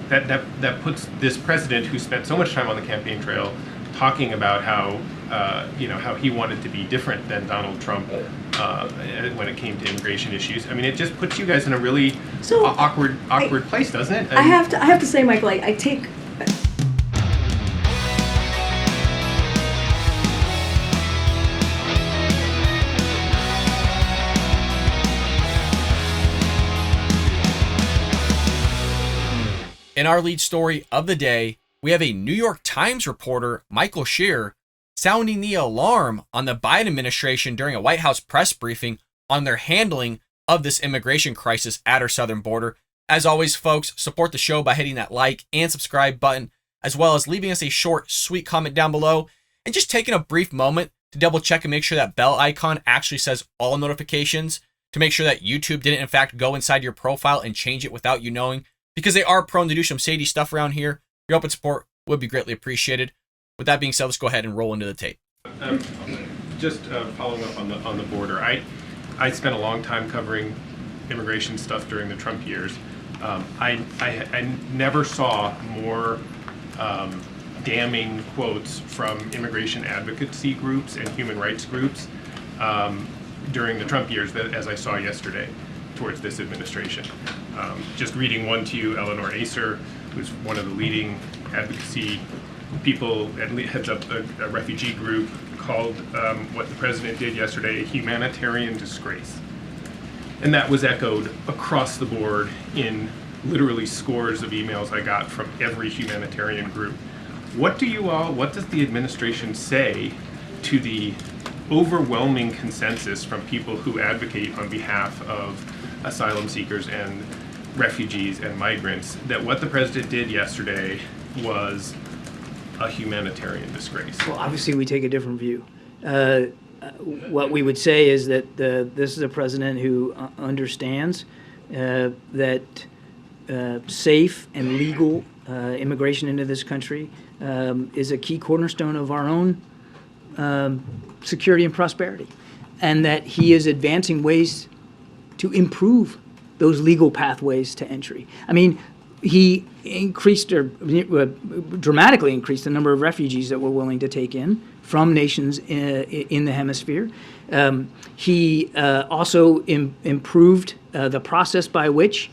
that puts this president who spent so much time on the campaign trail talking about how how he wanted to be different than Donald Trump when it came to immigration issues. I mean, it just puts you guys in a really awkward place, doesn't it? I have to say, Michael, I take. In our lead story of the day, we have a New York Times reporter, Michael Shear, sounding the alarm on the Biden administration during a White House press briefing on their handling of this immigration crisis at our southern border. As always, folks, support the show by hitting that like and subscribe button, as well as leaving us a short, sweet comment down below, and just taking a brief moment to double check and make sure that bell icon actually says all notifications, to make sure that YouTube didn't in fact go inside your profile and change it without you knowing, because they are prone to do some shady stuff around here. Your help and support would be greatly appreciated. With that being said, let's go ahead and roll into the tape. Just following up on the border, I spent a long time covering immigration stuff during the Trump years. I never saw more damning quotes from immigration advocacy groups and human rights groups during the Trump years as I saw yesterday towards this administration. Just reading one to you, Eleanor Acer, who's one of the leading advocacy people, heads up a refugee group, called what the president did yesterday a humanitarian disgrace. And that was echoed across the board in literally scores of emails I got from every humanitarian group. What does the administration say to the overwhelming consensus from people who advocate on behalf of asylum seekers and refugees and migrants that what the president did yesterday was a humanitarian disgrace? Well, obviously we take a different view. What we would say is that this is a president who understands that safe and legal immigration into this country is a key cornerstone of our own security and prosperity, and that he is advancing ways to improve those legal pathways to entry. I mean, he dramatically increased the number of refugees that we're willing to take in from nations in the hemisphere. He also improved the process by which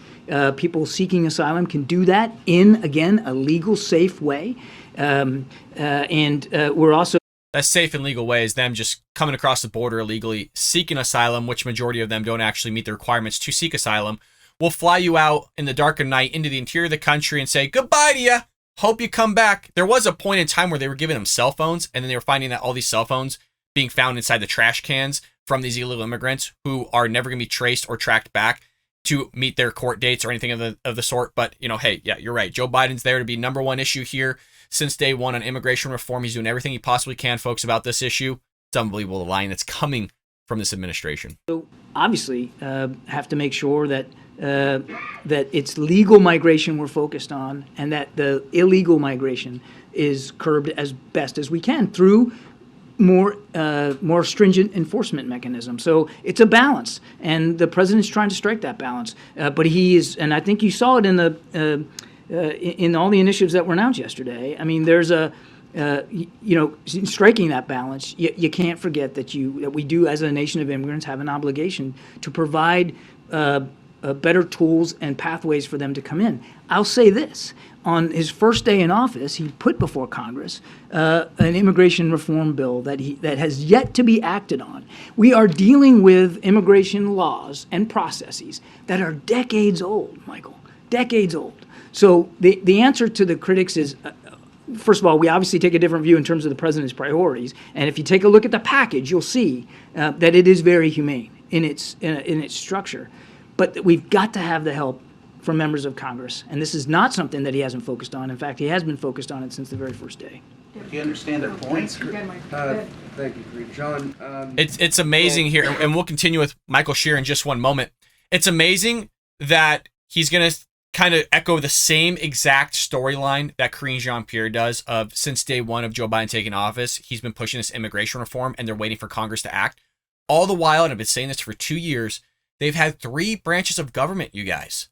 people seeking asylum can do that in, again, a legal, safe way. We're also... That safe and legal way is them just coming across the border illegally, seeking asylum, which majority of them don't actually meet the requirements to seek asylum. Will fly you out in the dark of night into the interior of the country and say, goodbye to you. Hope you come back. There was a point in time where they were giving them cell phones, and then they were finding that all these cell phones being found inside the trash cans from these illegal immigrants who are never going to be traced or tracked back to meet their court dates or anything of the sort. But, hey, yeah, you're right. Joe Biden's there to be number one issue here since day one on immigration reform. He's doing everything he possibly can, folks, about this issue. It's unbelievable, the line that's coming from this administration. So obviously have to make sure that it's legal migration we're focused on, and that the illegal migration is curbed as best as we can through more stringent enforcement mechanisms. So it's a balance, and the president's trying to strike that balance. But he is, and I think you saw it in all the initiatives that were announced yesterday. I mean, there's striking that balance. You can't forget that we do, as a nation of immigrants, have an obligation to provide better tools and pathways for them to come in. I'll say this. On his first day in office, he put before Congress an immigration reform bill that has yet to be acted on. We are dealing with immigration laws and processes that are decades old, Michael, decades old. So the answer to the critics is, first of all, we obviously take a different view in terms of the president's priorities. And if you take a look at the package, you'll see that it is very humane in its structure. But we've got to have the help from members of Congress. And this is not something that he hasn't focused on. In fact, he has been focused on it since the very first day. Do you understand their points? Thank Thank you, Karine. John? It's amazing here, and we'll continue with Michael Shear in just one moment. It's amazing that he's going to kind of echo the same exact storyline that Karine Jean-Pierre does of since day one of Joe Biden taking office. He's been pushing this immigration reform, and they're waiting for Congress to act. All the while, and I've been saying this for 2 years, they've had 3 branches of government, you guys.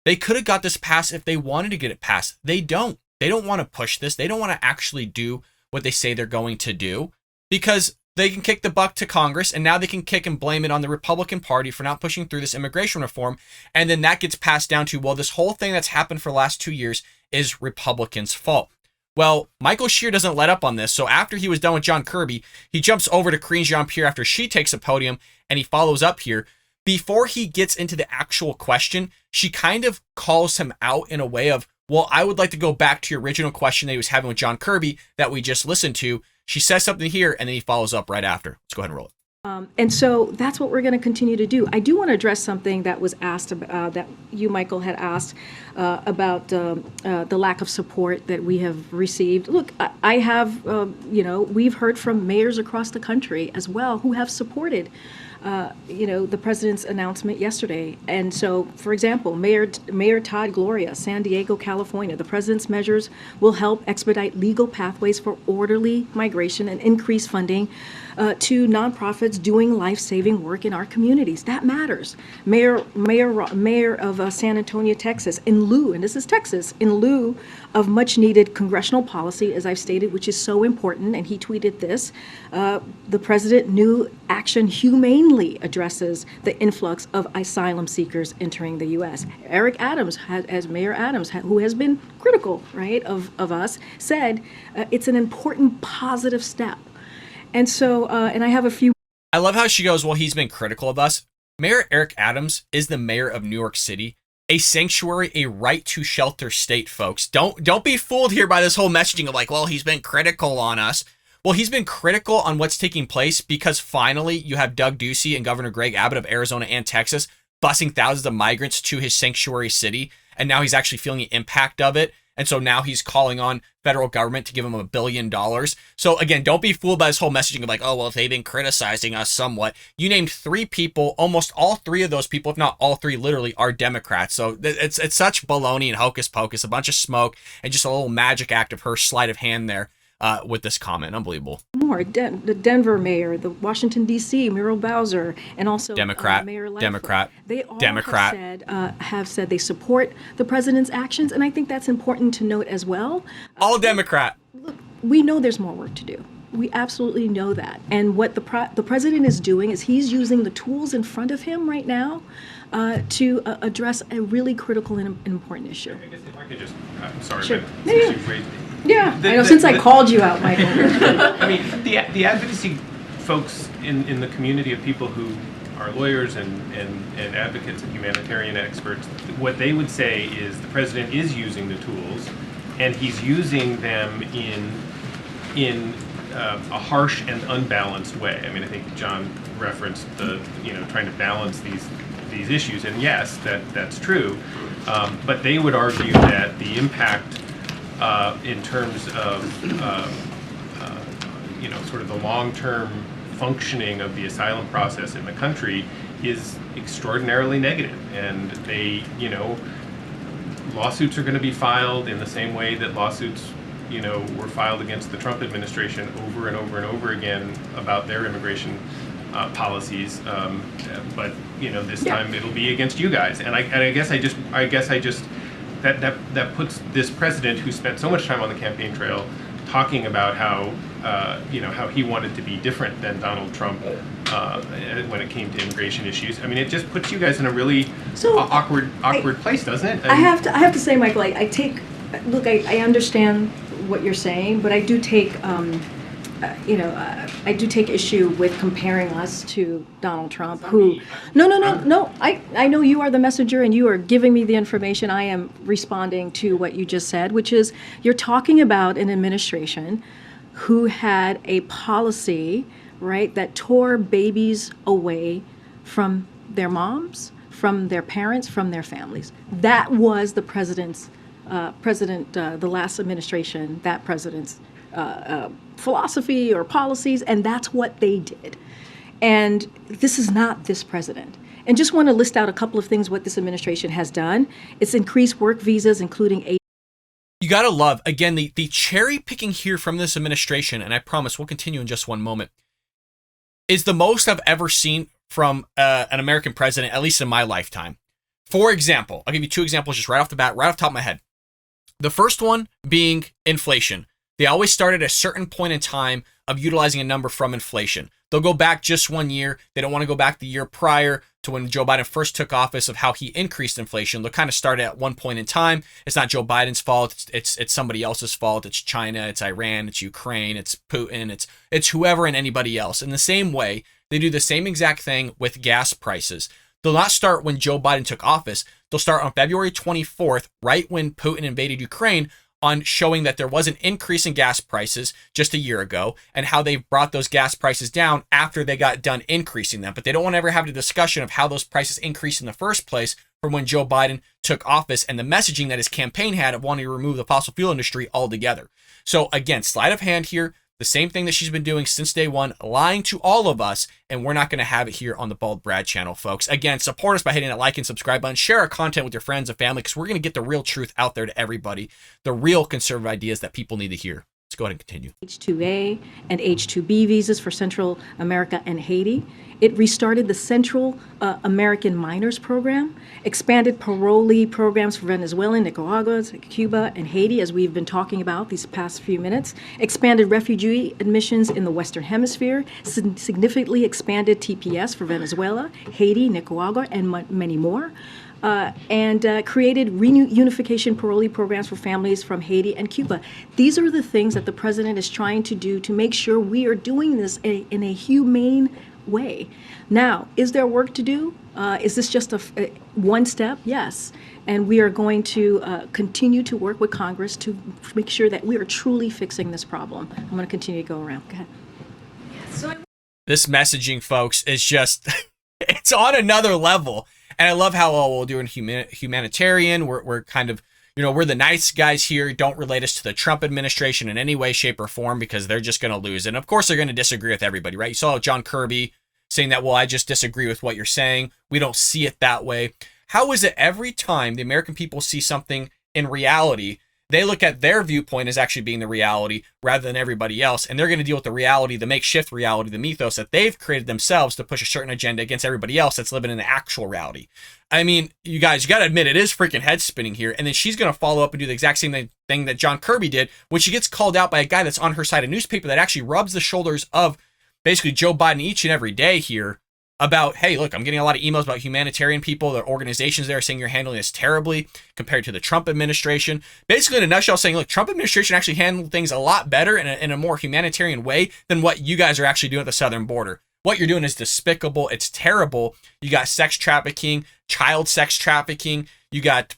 They could have got this passed if they wanted to get it passed. They don't. They don't want to push this. They don't want to actually do what they say they're going to do because they can kick the buck to Congress, and now they can kick and blame it on the Republican Party for not pushing through this immigration reform. And then that gets passed down to, well, this whole thing that's happened for the last 2 years is Republicans' fault. Well, Michael Shear doesn't let up on this. So after he was done with John Kirby, he jumps over to Karine Jean-Pierre after she takes a podium, and he follows up here. Before he gets into the actual question, she kind of calls him out in a way of, well, I would like to go back to your original question that he was having with John Kirby that we just listened to. She says something here, and then he follows up right after. Let's go ahead and roll it. And so that's what we're going to continue to do. I do want to address something that was asked, that you, Michael, had asked about the lack of support that we have received. Look, I have, we've heard from mayors across the country as well who have supported the president's announcement yesterday. And so, for example, Mayor Todd Gloria, San Diego, California, the president's measures will help expedite legal pathways for orderly migration and increase funding to nonprofits doing life-saving work in our communities. That matters. Mayor of San Antonio, Texas, in lieu, and this is Texas, in lieu of much-needed congressional policy, as I've stated, which is so important, and he tweeted this, the president new action humanely addresses the influx of asylum seekers entering the U.S. Eric Adams, as Mayor Adams, who has been critical, right, of us, said it's an important positive step. And so, and I have a few. I love how she goes, well, he's been critical of us. Mayor Eric Adams is the mayor of New York City, a sanctuary, a right to shelter state, folks. Don't be fooled here by this whole messaging of like, well, he's been critical on us. Well, he's been critical on what's taking place because finally you have Doug Ducey and Governor Greg Abbott of Arizona and Texas busing thousands of migrants to his sanctuary city. And now he's actually feeling the impact of it. And so now he's calling on federal government to give him $1 billion. So again, don't be fooled by this whole messaging of like, oh, well, if they've been criticizing us somewhat. You named 3 people, almost all 3 of those people, if not all 3 literally, are Democrats. So it's such baloney and hocus pocus, a bunch of smoke, and just a little magic act of her sleight of hand there with this comment. Unbelievable. More. The Denver mayor, the Washington, D.C., Muriel Bowser, and also Democrat, Mayor Lightfoot. Democrat, They all Democrat. have said they support the president's actions, and I think that's important to note as well. All Democrat. Look, we know there's more work to do. We absolutely know that. And what the president is doing is he's using the tools in front of him right now to address a really critical and important issue. I guess if I could just, I'm sorry, Sure. but Yeah. since you've raised Yeah, I know, since I called you out, Michael. I mean, the advocacy folks in the community of people who are lawyers and advocates and humanitarian experts, what they would say is the president is using the tools, and he's using them in a harsh and unbalanced way. I mean, I think John referenced trying to balance these issues, and yes, that's true. But they would argue that the impact in terms of sort of the long-term functioning of the asylum process in the country is extraordinarily negative, and lawsuits are going to be filed in the same way that lawsuits were filed against the Trump administration over and over and over again about their immigration policies, but this time it'll be against you guys, and I guess I just that puts this president who spent so much time on the campaign trail talking about how he wanted to be different than Donald Trump when it came to immigration issues. I mean, it just puts you guys in a really awkward place, doesn't it? I have to say, Michael, I understand what you're saying, but I do take I do take issue with comparing us to Donald Trump, who, no, I know you are the messenger and you are giving me the information. I am responding to what you just said, which is you're talking about an administration who had a policy, right, that tore babies away from their moms, from their parents, from their families. That was the the last administration, that president's philosophy or policies, and that's what they did. And this is not this president. And just want to list out a couple of things what this administration has done. It's increased work visas, including You gotta love, again, the cherry picking here from this administration, and I promise we'll continue in just one moment, is the most I've ever seen from an American president, at least in my lifetime. For example, I'll give you two examples just right off the bat, right off the top of my head. The first one being inflation. They always start at a certain point in time of utilizing a number from inflation. They'll go back just 1 year. They don't want to go back the year prior to when Joe Biden first took office of how he increased inflation. They'll kind of start at one point in time. It's not Joe Biden's fault. It's somebody else's fault. It's China, it's Iran, it's Ukraine, it's Putin, it's whoever and anybody else. In the same way, they do the same exact thing with gas prices. They'll not start when Joe Biden took office. They'll start on February 24th, right when Putin invaded Ukraine, on showing that there was an increase in gas prices just a year ago and how they brought those gas prices down after they got done increasing them. But they don't want to ever have a discussion of how those prices increased in the first place from when Joe Biden took office and the messaging that his campaign had of wanting to remove the fossil fuel industry altogether. So again, sleight of hand here. The same thing that she's been doing since day one, lying to all of us, and we're not going to have it here on the Bald Brad channel, folks. Again, support us by hitting that like and subscribe button. Share our content with your friends and family, because we're going to get the real truth out there to everybody, the real conservative ideas that people need to hear. Let's go ahead and continue. H-2A and H-2B visas for Central America and Haiti. It restarted the Central American Minors Program, expanded parolee programs for Venezuela, Nicaragua, Cuba, and Haiti, as we've been talking about these past few minutes, expanded refugee admissions in the Western Hemisphere, significantly expanded TPS for Venezuela, Haiti, Nicaragua, and many more. And created reunification parolee programs for families from Haiti and Cuba. These are the things that the president is trying to do to make sure we are doing this in a humane way. Now, is there work to do? Is this just one step? Yes. And we are going to continue to work with Congress to make sure that we are truly fixing this problem. I'm going to continue to go around. Go ahead. This messaging, folks, is just, it's on another level. And I love how, we'll do humanitarian. We're kind of, we're the nice guys here. Don't relate us to the Trump administration in any way, shape, or form, because they're just going to lose. And of course, they're going to disagree with everybody, right? You saw John Kirby saying that, well, I just disagree with what you're saying. We don't see it that way. How is it every time the American people see something in reality, they look at their viewpoint as actually being the reality rather than everybody else, and they're going to deal with the reality, the makeshift reality, the mythos that they've created themselves to push a certain agenda against everybody else that's living in the actual reality. I mean, you guys, you got to admit, it is freaking head spinning here. And then she's going to follow up and do the exact same thing that John Kirby did when she gets called out by a guy that's on her side of newspaper that actually rubs the shoulders of basically Joe Biden each and every day here about, hey, look, I'm getting a lot of emails about humanitarian people, the organizations there saying you're handling this terribly compared to the Trump administration. Basically, in a nutshell, saying, look, Trump administration actually handled things a lot better in a more humanitarian way than what you guys are actually doing at the southern border. What you're doing is despicable. It's terrible. You got sex trafficking, child sex trafficking. You got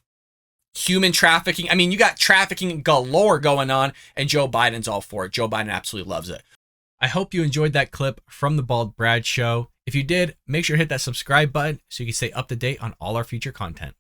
human trafficking. I mean, you got trafficking galore going on, and Joe Biden's all for it. Joe Biden absolutely loves it. I hope you enjoyed that clip from the Bald Brad Show. If you did, make sure to hit that subscribe button so you can stay up to date on all our future content.